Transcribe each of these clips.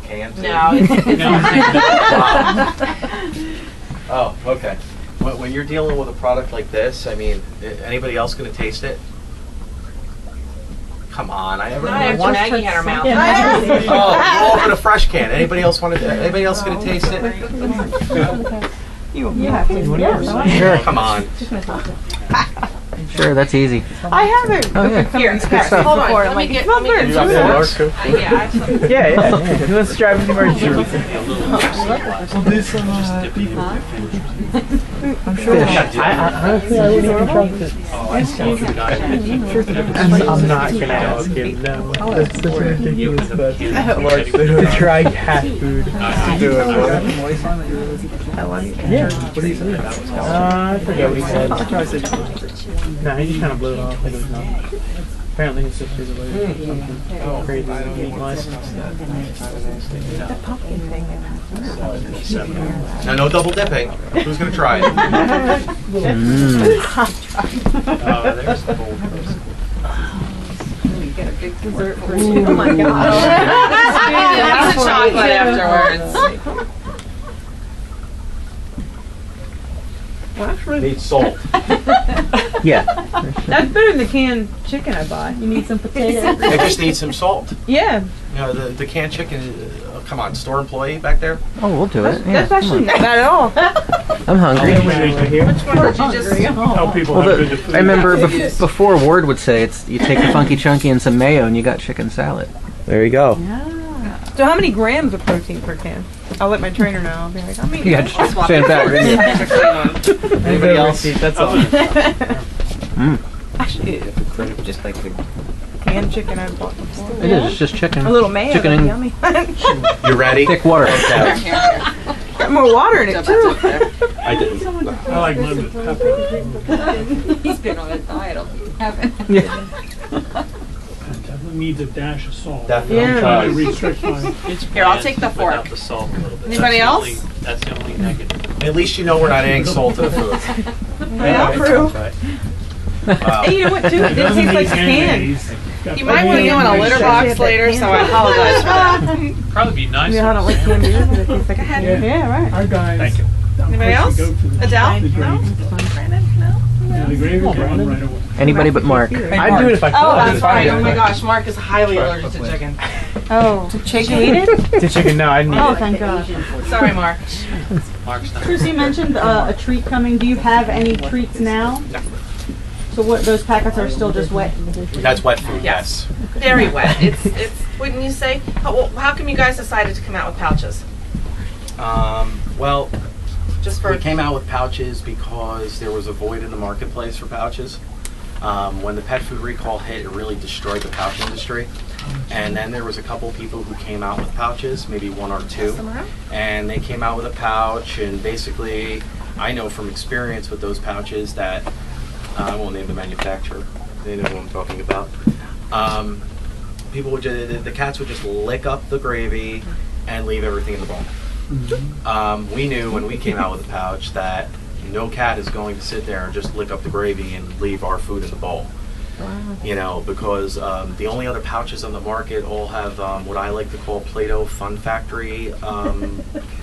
can too? No, it's Wow. Oh, okay. When you're dealing with a product like this, I mean, anybody else going to taste it? Come on, I never. not after Maggie had her mouth. Oh, roll with a fresh can. Anybody else want to? Anybody else going to taste it? You have to. Yeah, Sure. Come on. Sure, that's easy. I have it. Oh, yeah. Here, hold on. Let me get. Let me get. You got more too? Yeah. Yeah. Who wants to try with the emergency? We'll do some beef. I'm sure. Fish. I wouldn't even try this. I'm not gonna ask him. No, that's ridiculous. But to try cat food to do it. Yeah. What did he say? I forget what he said. Nah, he just kind of blew it off like it was nothing. Apparently his sister's allergic to something crazy meat-wise. Now, no double dipping. Who's going to try it? There's the bowl person. Oh my god. That's the chocolate afterwards. Needs salt. Yeah. That's better than the canned chicken I bought. You need some potatoes. It just needs some salt. Yeah. You know, the canned chicken, come on, store employee back there? Oh, we'll do it. Yeah, That's actually not bad at all. I'm hungry. Which one did you just? Tell people Well, how good the food I remember before Ward would say it's you take the funky chunky and some mayo and you got chicken salad. There you go. So how many grams of protein per can? I'll let my trainer know. I'll be like, I'm eating. Yeah, just stand back. Anybody else? That's all. Mm. Actually, just like the canned chicken I bought before. It is. It's just chicken. A little mayo. Chicken and Yummy. You ready? thick water. Got more water in it too. I didn't. I like lemon pepper. He's been on a diet. Haven't. Yeah. Definitely needs a dash of salt. Definitely. Yeah. Try to restrict my. Here, I'll take the fork. The salt a little bit. Anybody else? That's the only negative. At least you know we're not adding salt to the food. Yeah, true. Wow. Hey, you know what too? It Doesn't tastes like need can. mayonnaise. You might want to go in a litter box later, so I apologize for that. Probably be nice. You know, I don't like canned beer, but it tastes like a can. Yeah, right. Our guys. Thank you. Anybody else? Adele? The No? gravy. Brandon? No? Yeah, the gravy will run right away. Anybody but Mark. I'd do it if I could. Oh, that's right. Oh my gosh, Mark is highly allergic to chicken. Oh, chicken? You eat it? The chicken, no, I didn't eat Oh, it. thank God. Sorry, Mark. Mark's not. Chris, you mentioned a treat coming. Do you have any treats now? No. So what? Those packets are still just wet. That's wet food, yes. Very wet. It's. Wouldn't you say? How come you guys decided to come out with pouches? Well, Just for. we came out with pouches because there was a void in the marketplace for pouches. When the pet food recall hit, it really destroyed the pouch industry. And then there was a couple people who came out with pouches, maybe one or two. And they came out with a pouch, and basically, I know from experience with those pouches that, I won't name the manufacturer, they know what I'm talking about. People would the cats would just lick up the gravy and leave everything in the bowl. We knew when we came out with a pouch that no cat is going to sit there and just lick up the gravy and leave our food in the bowl. You know, because the only other pouches on the market all have what I like to call Play-Doh Fun Factory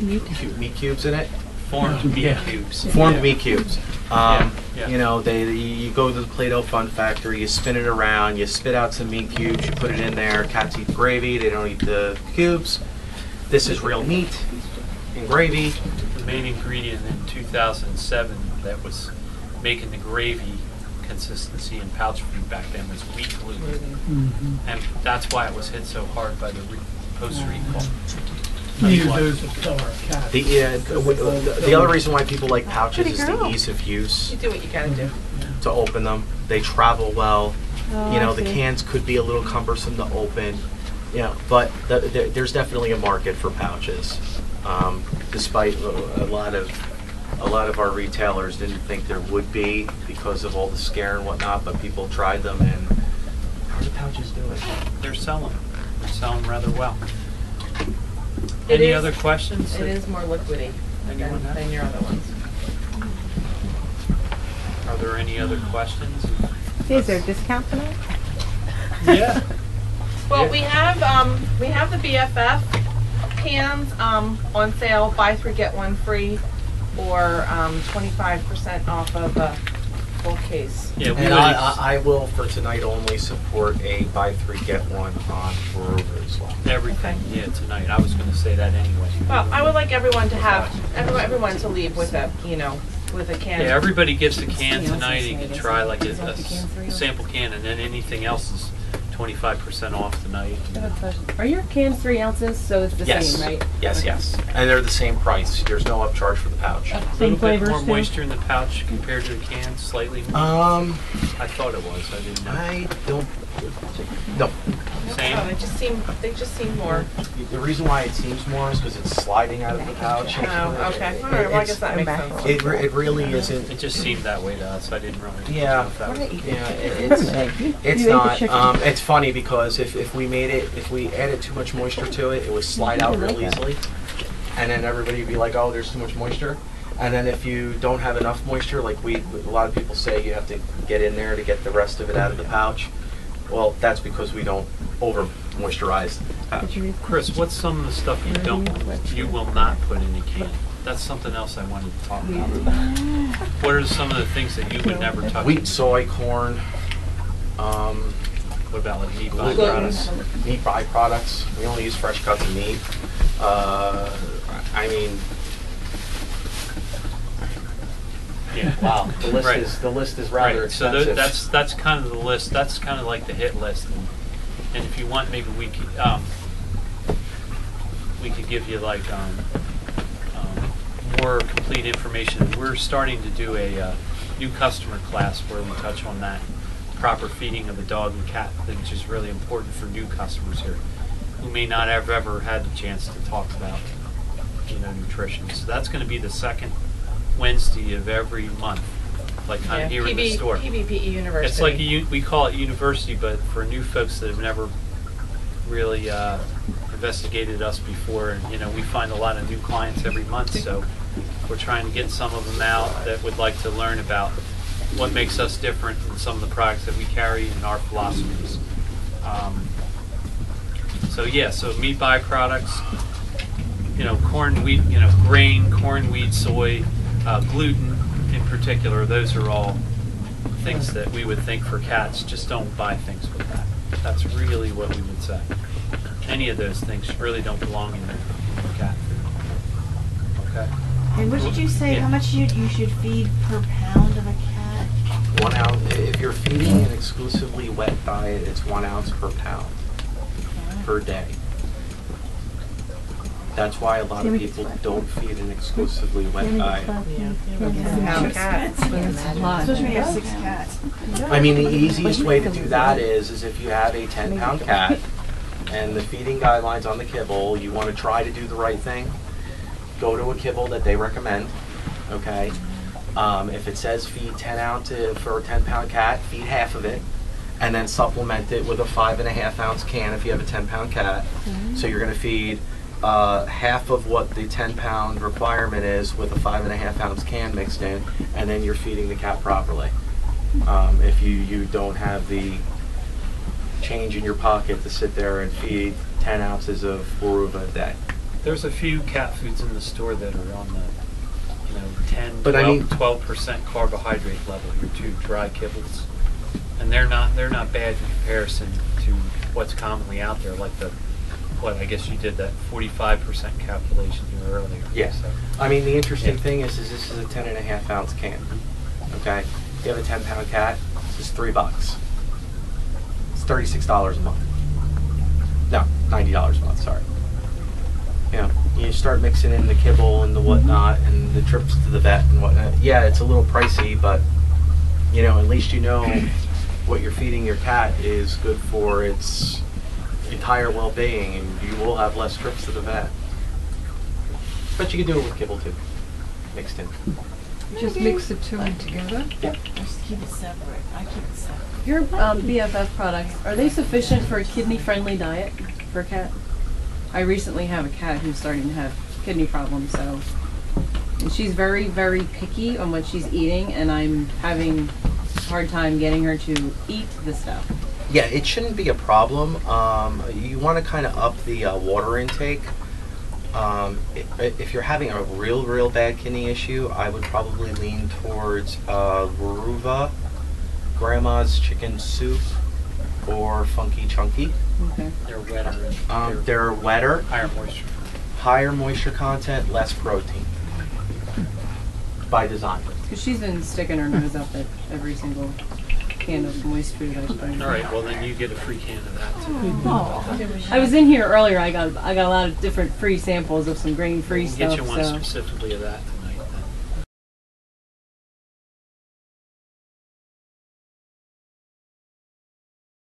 meat cubes in it. Formed meat cubes. Formed meat cubes. Yeah. You know, you go to the Play-Doh Fun Factory, you spin it around, you spit out some meat cubes, you put it in there. Cats eat the gravy, they don't eat the cubes. This is real meat and gravy. The main ingredient in 2007 that was making the gravy consistency in pouch food back then was wheat gluten. And that's why it was hit so hard by the post-recall. Use those to kill our cats. The other reason why people like pouches is the ease of use. You do what you gotta do. To open them. They travel well. You know, the cans could be a little cumbersome to open. Yeah, but there's definitely a market for pouches. Despite a lot of our retailers didn't think there would be because of all the scare and whatnot, but people tried them, and how are the pouches doing? They're selling rather well. It Any is- other questions? It is more liquidy Anyone have? than your other ones. Are there any other questions? Is there a discount tonight? Yeah. Well, we have the BFF cans on sale, buy 3 get 1 free, or 25% off of a full case. Yeah, we And would I will, for tonight only, support a buy 3 get 1 on Forever as well. everything. Yeah, tonight. I was going to say that anyway. Well, I would like everyone to have, everyone to leave with a, you know, with a can. Yeah, everybody gets a can tonight. You can try like a sample can, and then anything else is 25% off tonight. Are your cans 3 ounces? So it's the Yes. same, right? Yes, yes. And they're the same price. There's no upcharge for the pouch. A Same little bit flavors more too? moisture in the pouch compared to the can, slightly more. I thought it was. I didn't know. I don't, no. Same. Oh, they just seem more. The reason why it seems more is because it's sliding out of the pouch. Oh, okay. All right, well, I guess that makes sense. It really isn't. It just seemed that way to us. I didn't really. Yeah, know if that was- it's not. It's funny because if we made it, if we added too much moisture to it, it would slide out real easily, and then everybody would be like, "Oh, there's too much moisture." And then if you don't have enough moisture, like a lot of people say, you have to get in there to get the rest of it out of the pouch. Well, that's because we don't over moisturize the pouch. Chris, what's some of the stuff you will not put in a can? That's something else I wanted to talk about. What are some of the things that you would never touch? Wheat, soy, corn. What about like meat Gluten. byproducts? Meat byproducts. We only use fresh cuts of meat. I mean, Yeah. wow, the list is rather Right. So extensive. that's kind of the list. That's kind of like the hit list. And if you want, maybe we could give you like more complete information. We're starting to do a new customer class where we touch on that proper feeding of the dog and cat, which is really important for new customers here who may not have ever had the chance to talk about, nutrition. So that's going to be the second Wednesday of every month, like kind of here in the store. PVPE University. It's like we call it university, but for new folks that have never really investigated us before, and we find a lot of new clients every month, so we're trying to get some of them out that would like to learn about what makes us different than some of the products that we carry and our philosophies. So meat byproducts, corn, wheat, grain, corn, wheat, soy, gluten in particular, those are all things that we would think for cats. Just don't buy things with that. That's really what we would say. Any of those things really don't belong in your cat food. Okay? And what did you say? Yeah. How much you should feed per pound of a cat? 1 ounce. If you're feeding an exclusively wet diet, it's 1 ounce per pound per day. That's why a lot of people don't feed an exclusively wet diet. Pound cats. Especially when you have 6 cats. I mean, the easiest way to do that is if you have a 10-pound cat and the feeding guidelines on the kibble, you want to try to do the right thing, go to a kibble that they recommend, okay? If it says feed 10 ounce for a 10-pound cat, feed half of it, and then supplement it with a 5.5 ounce can if you have a 10-pound cat. So you're going to feed half of what the 10-pound requirement is with a 5.5 ounce can mixed in, and then you're feeding the cat properly. If you don't have the change in your pocket to sit there and feed 10 ounces of Boruva a day. There's a few cat foods in the store that are on the 10, But 12% carbohydrate level, your 2 dry kibbles. And they're not bad in comparison to what's commonly out there, like I guess you did that 45% calculation here earlier. Yeah. So, I mean, the interesting thing is this is a 10.5 ounce can. Okay? If you have a 10-pound cat, this is $3. It's $36 a month. No, $90 a month, sorry. You start mixing in the kibble and the whatnot and the trips to the vet and whatnot. Yeah, it's a little pricey, but at least what you're feeding your cat is good for its entire well-being, and you will have less trips to the vet. But you can do it with kibble too, mixed in. Just mix the 2 together? Yeah. Just keep it separate. I keep it separate. Your BFF products, are they sufficient for a kidney-friendly diet for a cat? I recently have a cat who's starting to have kidney problems, and she's very, very picky on what she's eating, and I'm having a hard time getting her to eat the stuff. Yeah, it shouldn't be a problem. You want to kind of up the water intake, If you're having a real bad kidney issue, I would probably lean towards Ruva, Grandma's Chicken Soup, or Funky Chunky. Okay. They're wetter. They're wetter, Higher moisture. higher moisture content, less protein. By design. Because she's been sticking her nose up at every single can of moist food I bring. All right, well then you get a free can of that too. Oh. I was in here earlier. I got a lot of different free samples of some grain-free We'll stuff. get you one So specifically of that.